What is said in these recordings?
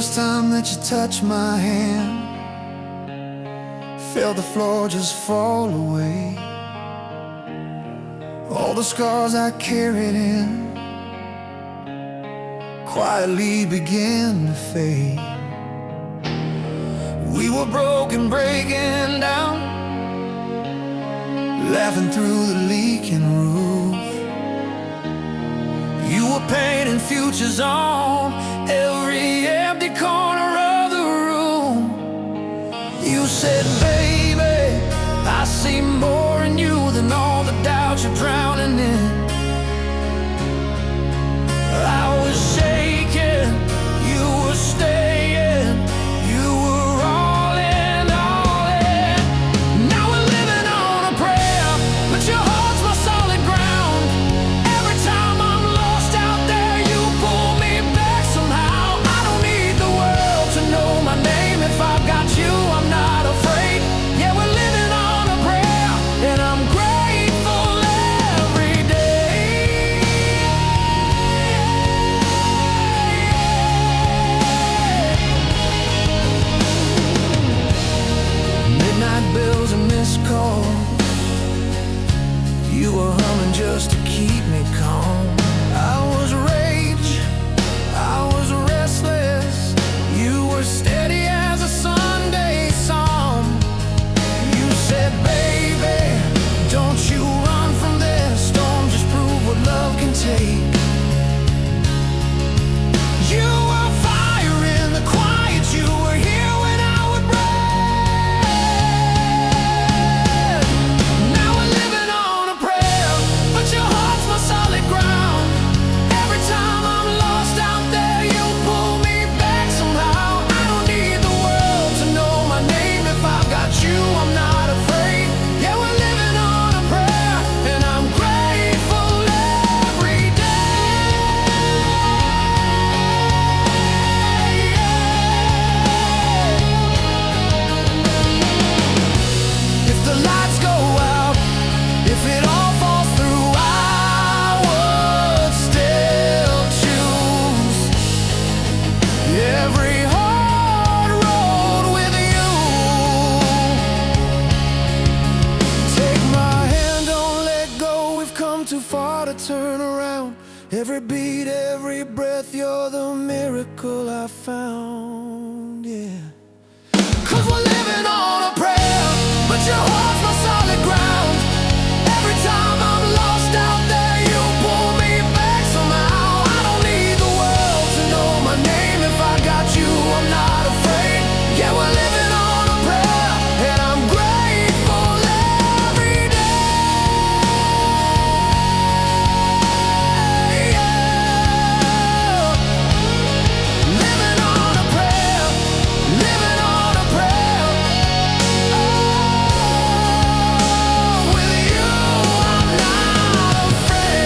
first time that you touched my hand, felt the floor just fall away. All the scars I carried in quietly began to fade. We were broken, breaking down, laughing through the leaking roof. You were painting futures on every empty corner of the room. You said, baby, I see more in you than all the doubts you're drowning in. I was shaking, you were staying, you were all in, all in. Now we're living on a prayer, but your heart's my solid ground. Every time I'm lost out there, you pull me back somehow. I don't need the world to know my name. If I've got you, I'm not afraid. Yeah, we're living on a prayer, and I'm grateful every day. Midnight bills and missed calls, you were humming just to keep me calm. I was rage, I was restless, you were steady as a Sunday song. You said, baby, don't you run from this storm, just prove what love can take. You were fire in the quiet, you were here when I would break. Now we're living on a prayer, but your heart's my solid ground. Every time I'm lost out there, you pull me back somehow. I don't need the world to know my name. If I've got you, I'm not afraid. Yeah, we're living on a prayer, and I'm grateful every day. If the lights go out, if it all falls through, I would still choose every hard road with you. Take my hand, don't let go. We've come too far to turn around. Every beat, every breath, you're the miracle I found. Yeah. 'Cause we're living on a prayer, but your heart's my solid ground. Every time I'm lost out there, you pull me back somehow. I don't need the world to know my name. If I got you, I'm not afraid. Yeah, we're living on a prayer, and I'm grateful every day. Yeah. Living on a prayer, living on a prayer. Oh, with you, I'm not afraid.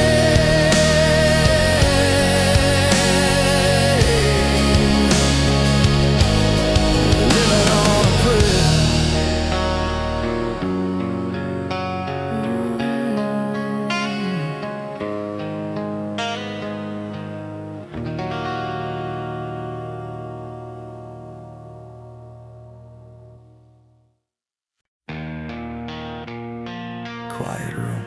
Living on a prayer. Quiet room,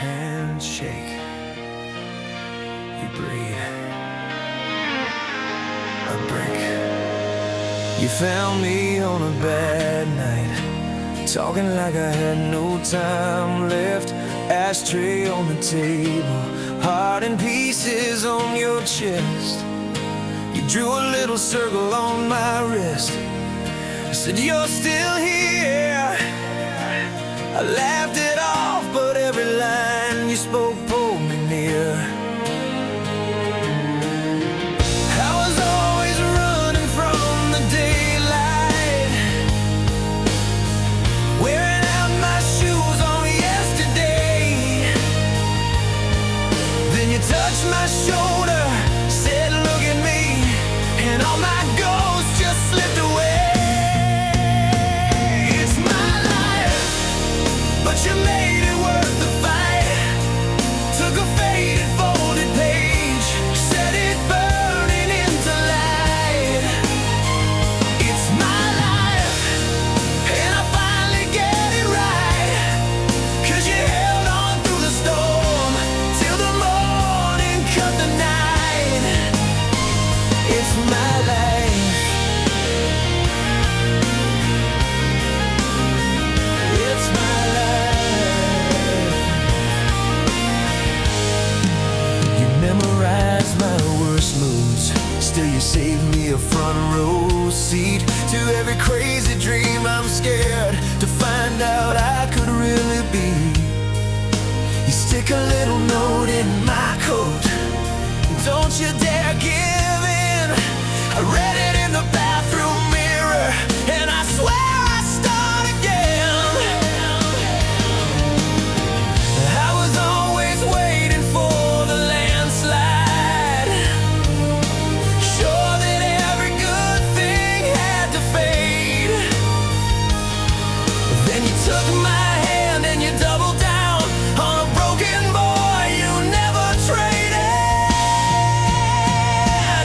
handshake, you breathe, a break. You found me on a bad night, talking like I had no time left. Ashtray on the table, heart in pieces on your chest. You drew a little circle on my wrist, said you're still here. I laughed it off, but every line you spoke pulled me near. I was always running from the daylight, wearing out my shoes on yesterday. Then you touched my shoulder, said look at me, and all my ghosts just slipped away. It's my life, but you crazy dream. I'm scared to find out I could really be. You stick a little note in my coat, don't you dare give in. I read it in the bathroom mirror, and I swear I start again. I was always waiting for the landslide, sure that every good thing had to fade. Then you took my hand and you doubled down on a broken boy you never traded.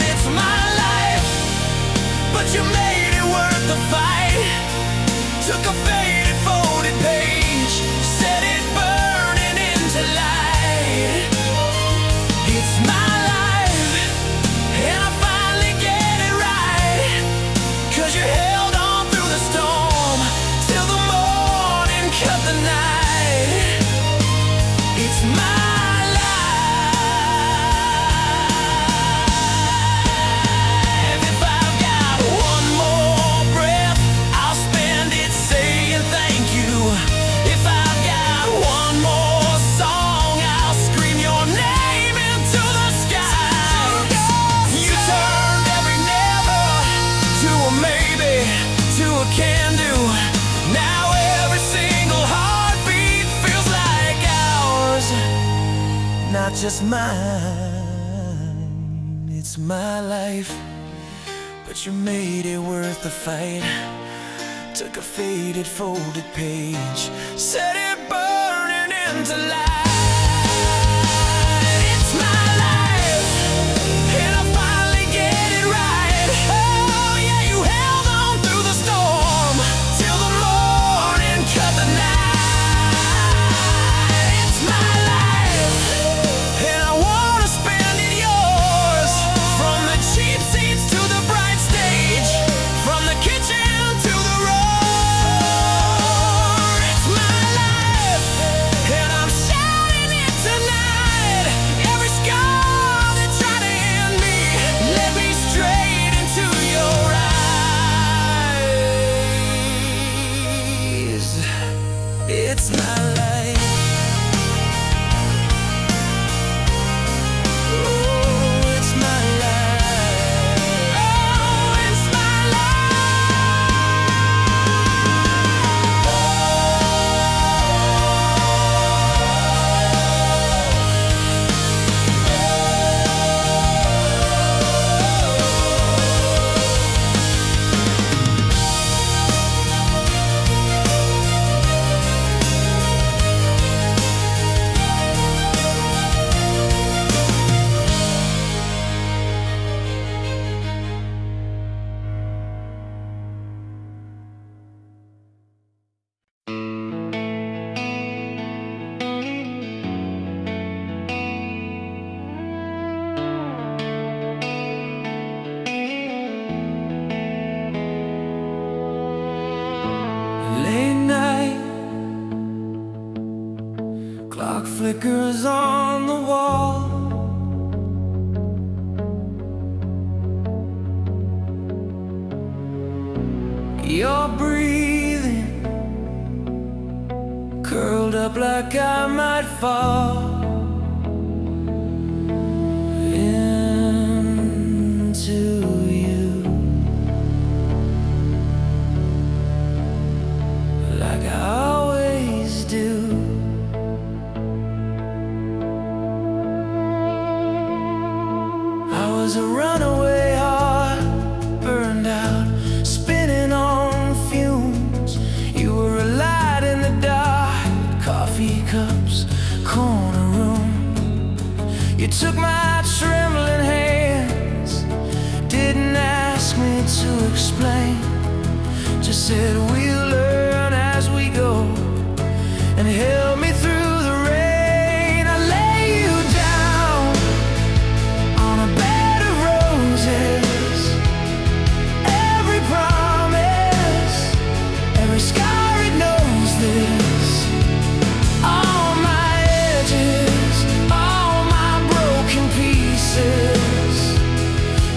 It's my life, but you made it worth the fight. Took a faded folded page, set it burning into light. It's my life, and I finally get it right. 'Cause you held on through the storm till the morning cut the night. It's my life. If I've got one more breath, I'll spend it saying thank you. If I've got one more song, I'll scream your name into the sky. You turned every never to a maybe, to a can-do. Now every single heartbeat feels like ours, not just mine. It's my life, but you made it worth the fight. Took a faded folded page, set it burning into light. It's my life, and I finally get it right. Oh yeah, you held on through the storm till the morning cut the night. It's my life, and I wanna spend it yours. From the cheap seats to the bright stage, from the kitchen to the roar. It's my life, and I'm shouting it tonight. Every scar that tried to end me led me straight into your eyes. It's my life. Oh, it's my life. Oh, it's my late night, clock flickers on the wall. You're breathing, curled up like I might fall into you, like I always do. I was a runaway heart, burned out, spinning on fumes. You were a light in the dark, coffee cups, corner room. You took my trembling hands, didn't ask me to explain, just said we'll learn as we go, and held me through the rain. I lay you down on a bed of roses. Every promise, every scar, it knows this. All my edges, all my broken pieces,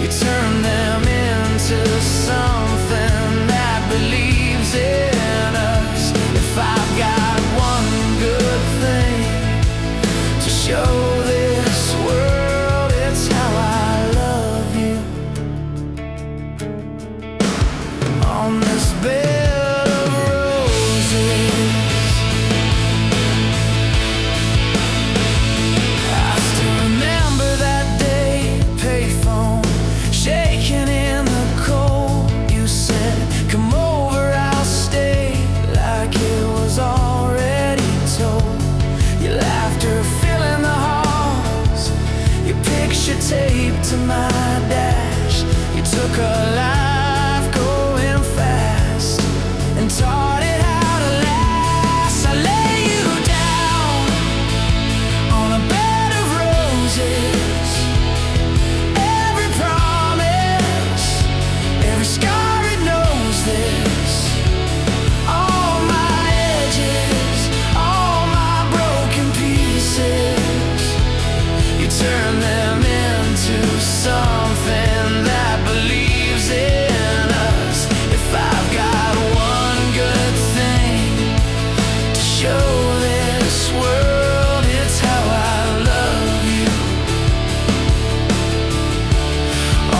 you turn them into something that belongs. tape to my dash. You took a life going fast and taught it how to last. I lay you down on a bed of roses. Every promise, every scar, it knows this. All my edges, all my broken pieces, you turn them into something that believes in us. If I've got one good thing to show this world, it's how I love you.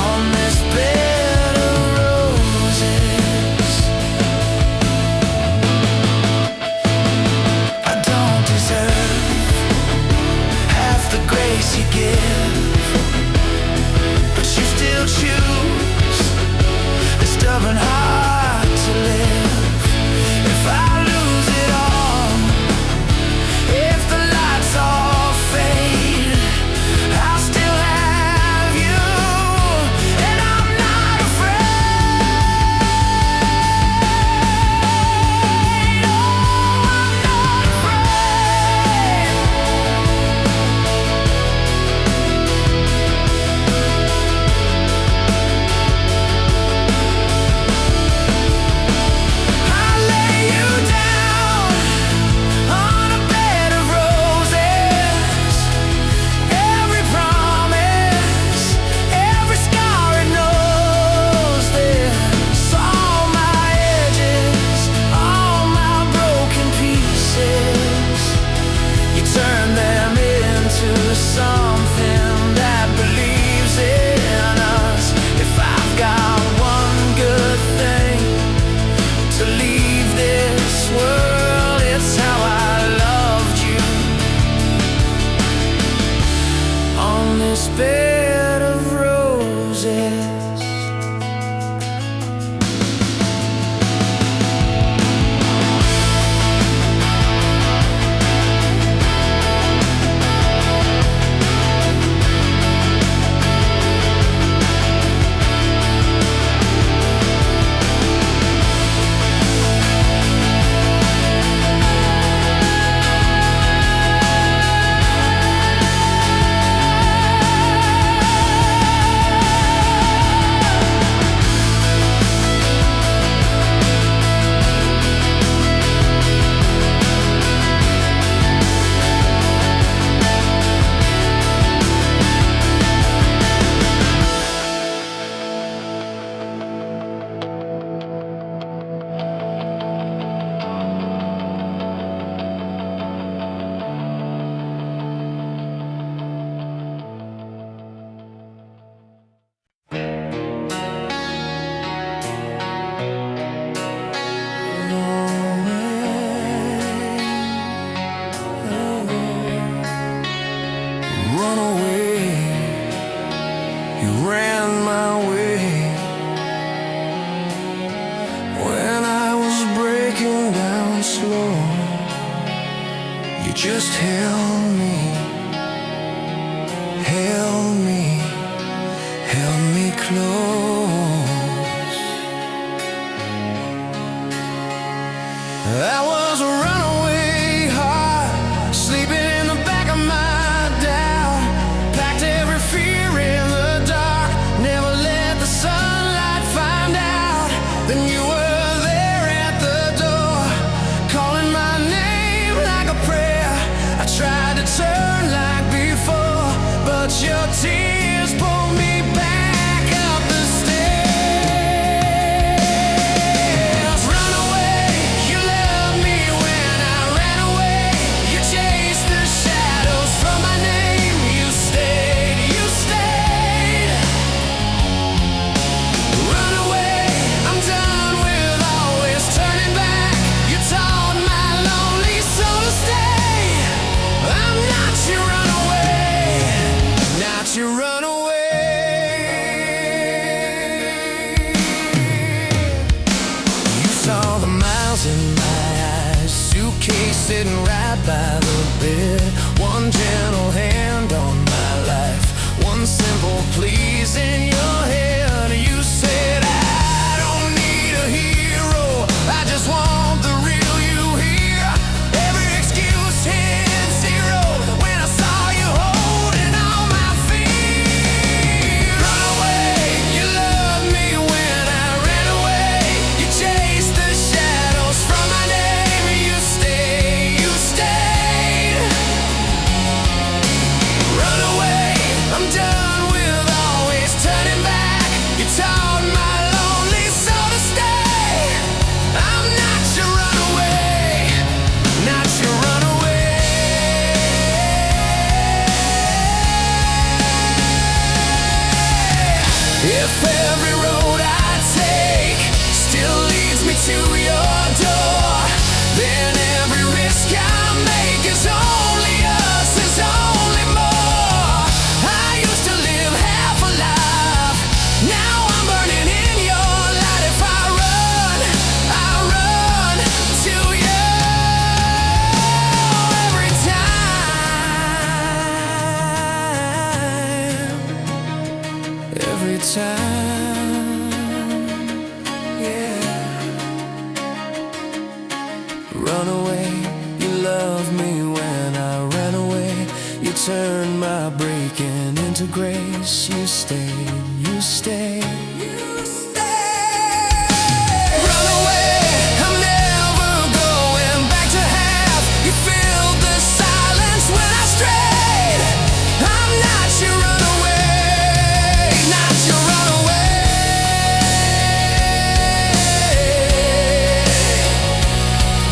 On this bed of roses, I don't deserve half the grace you give, but you still choose the stubborn heart to live. If I lose it all, if the lights all fade, I'll still have you, and I'm not afraid. Oh, I'm not afraid. I lay you down on a bed of roses. Every promise, every scar, it knows this. All my edges, all my broken pieces, you turn them into something that believes in us. If I've got one good thing to leave this world, it's how I loved you. On this bed of roses. Run away, you ran my way when I was breaking down slow. You just held me, held me, held me close. I was a runaway heart, sleeping in the back of my doubt. Packed every fear in the dark, never let the sunlight find out. Then you were there at the door, calling my name like a prayer. I tried to turn like before, but your tears pulled me back up the stairs. Run away, you loved me when I ran away. You chased the shadows from my name. You stayed, you stayed. Run away, I'm done with always turning back. You taught my lonely soul to stay. I'm not your runaway, not your runaway. You saw the miles in my eyes, suitcase sitting right by the bed. One gentle hand on my life, One simple please in your head. You said I don't need a hero, I just want the real you here. Every excuse hit zero when I saw you holding on my feet. Run away, you loved me when I ran away. You chased the shadows from my name. You stayed. Run away, I'm done with always turning back. You taught my lonely soul to stay. I'm not your runaway, not your runaway. If every road I take still leads me to your door, then every risk I make is only us, is only more. I used to live half a life, now I'm burning in your light. If I run to you every time, yeah. Run away, you loved me when I ran away. You turned my breaking into grace. You stayed, you stayed. Run away, I'm never going back to half. You filled the silence when I strayed. I'm not your runaway, not your runaway.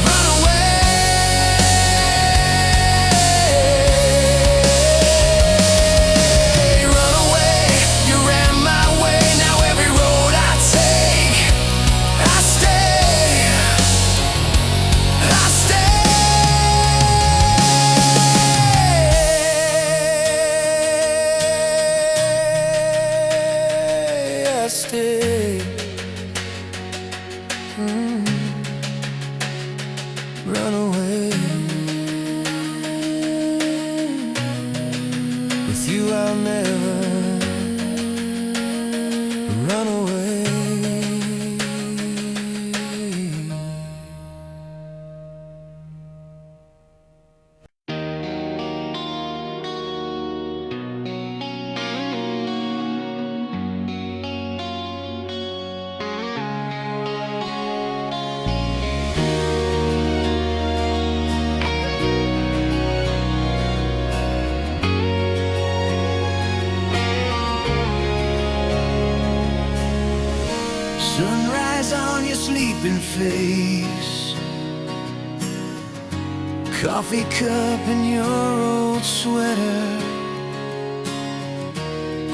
Run away. Run away, you ran my way. Now every road I take, I stay. I stay. Run away. With you I'll never run away. Sunrise on your sleeping face, coffee cup in your old sweater,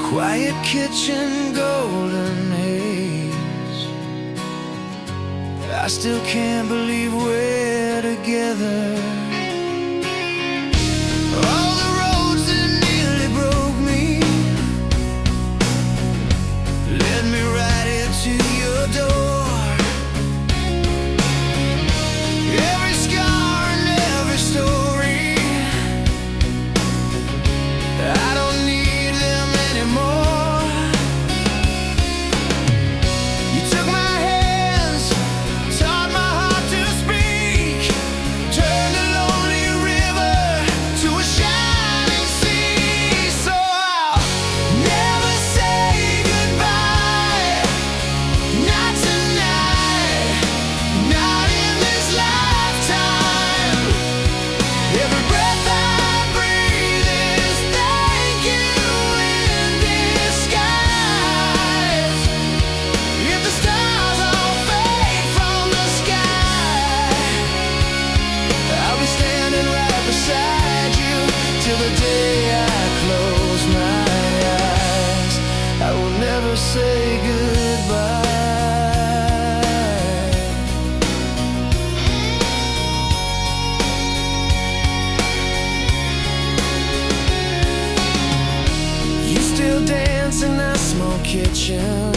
quiet kitchen, golden haze. I still can't believe we're together. All the roads that nearly broke me led me right into your door. Every scar and every story, I don't need them anymore. You took my hands, taught my heart to speak, turned a lonely river to a shining sea. So I'll never say goodbye, not tonight, not in this lifetime. Every breath I breathe is thank you in disguise. If the stars all fade from the sky, I'll be standing right beside you till the day I close my eyes. I will never say goodbye. You still dance in that small kitchen,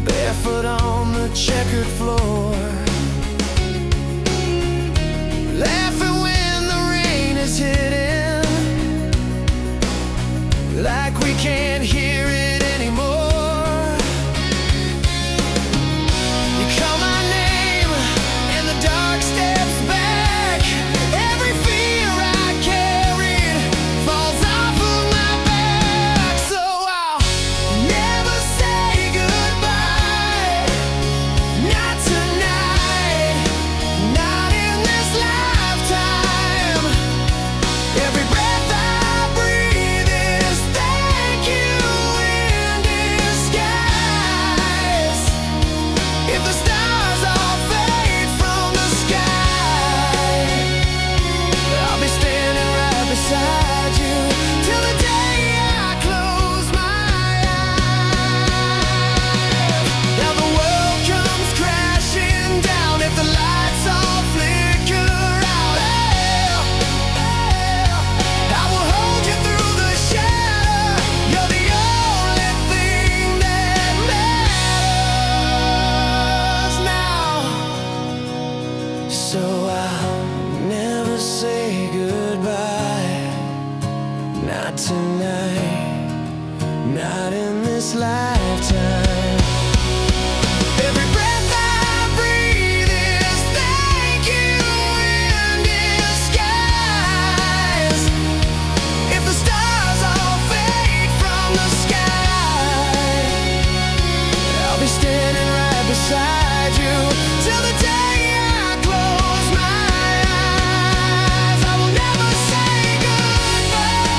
barefoot on the checkered floor, laughing when the rain is hitting. can't hear it anymore. You call my name and the dark steps back. Every fear I carried falls off of my back. So I'll never say goodbye. Not tonight, not in this lifetime. Every breath I breathe is thank you in disguise. If the stars all fade from the sky, I'll be standing right beside you till the day I close my eyes. Now the world comes crashing down if the lights all flicker out. I will hold you through the shadow. You're the only thing that matters now. So I'll never say goodbye. Not tonight, not in this lifetime. Every breath I breathe is thank you in disguise. If the stars all fade from the sky, I'll be standing right beside you till the day I close my eyes. I will never say goodbye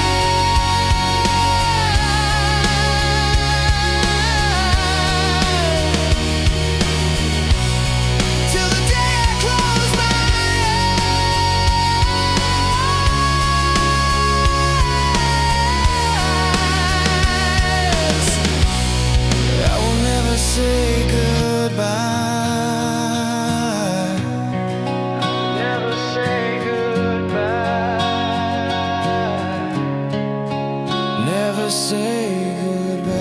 till the day I close my eyes. I will never say goodbye. Never say goodbye. Never say goodbye.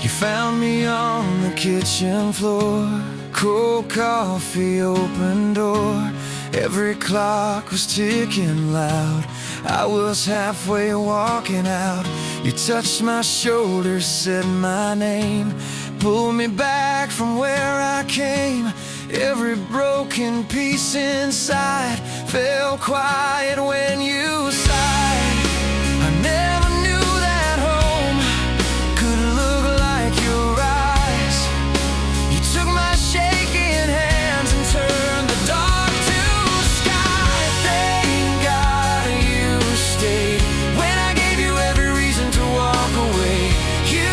You found me on the kitchen floor, cold coffee, open door. Every clock was ticking loud. I was halfway walking out. You touched my shoulder, said my name, pulled me back from where I came. Every broken piece inside fell quiet when you sighed. I never knew that home could look like your eyes. You took my shaking hands and turned the dark to sky. Thank God you stayed when I gave you every reason to walk away. You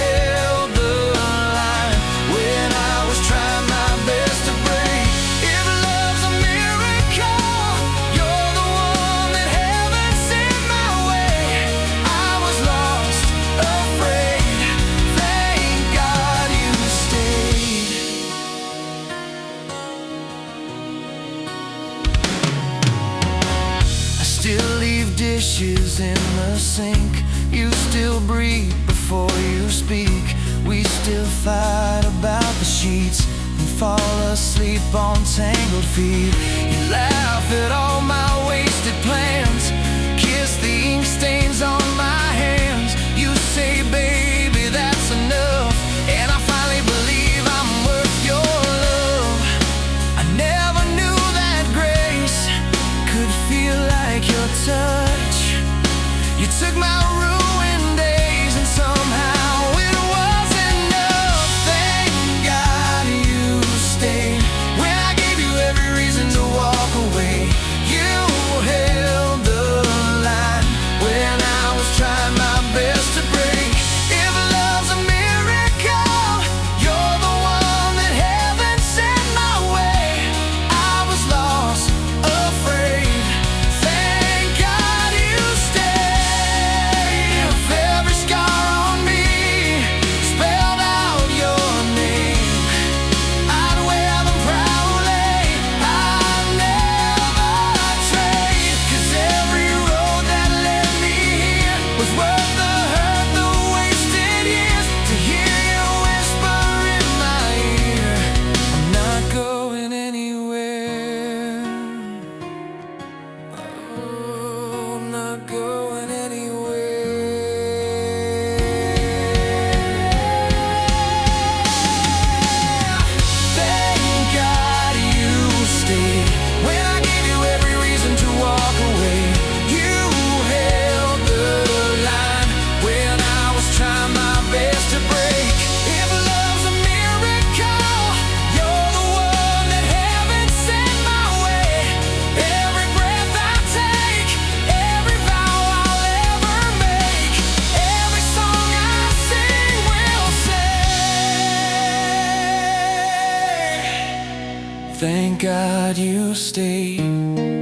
held the line when I was trying my best to break. If love's a miracle, you're the one that heaven sent my way. I was lost, afraid. Thank God you stayed. I still leave dishes in the sink. You still breathe before you speak. We still fight about the sheets and fall asleep on tangled feet. You laugh at all my wasted plans, kiss the ink stains on my hands. You say, baby, that's enough, and I finally believe I'm worth your love. I never knew that grace could feel like your touch. You took my ruined days and somehow it was enough. Thank God you stayed when I gave you every reason to walk away. You held the line when I was Thank God you stayed.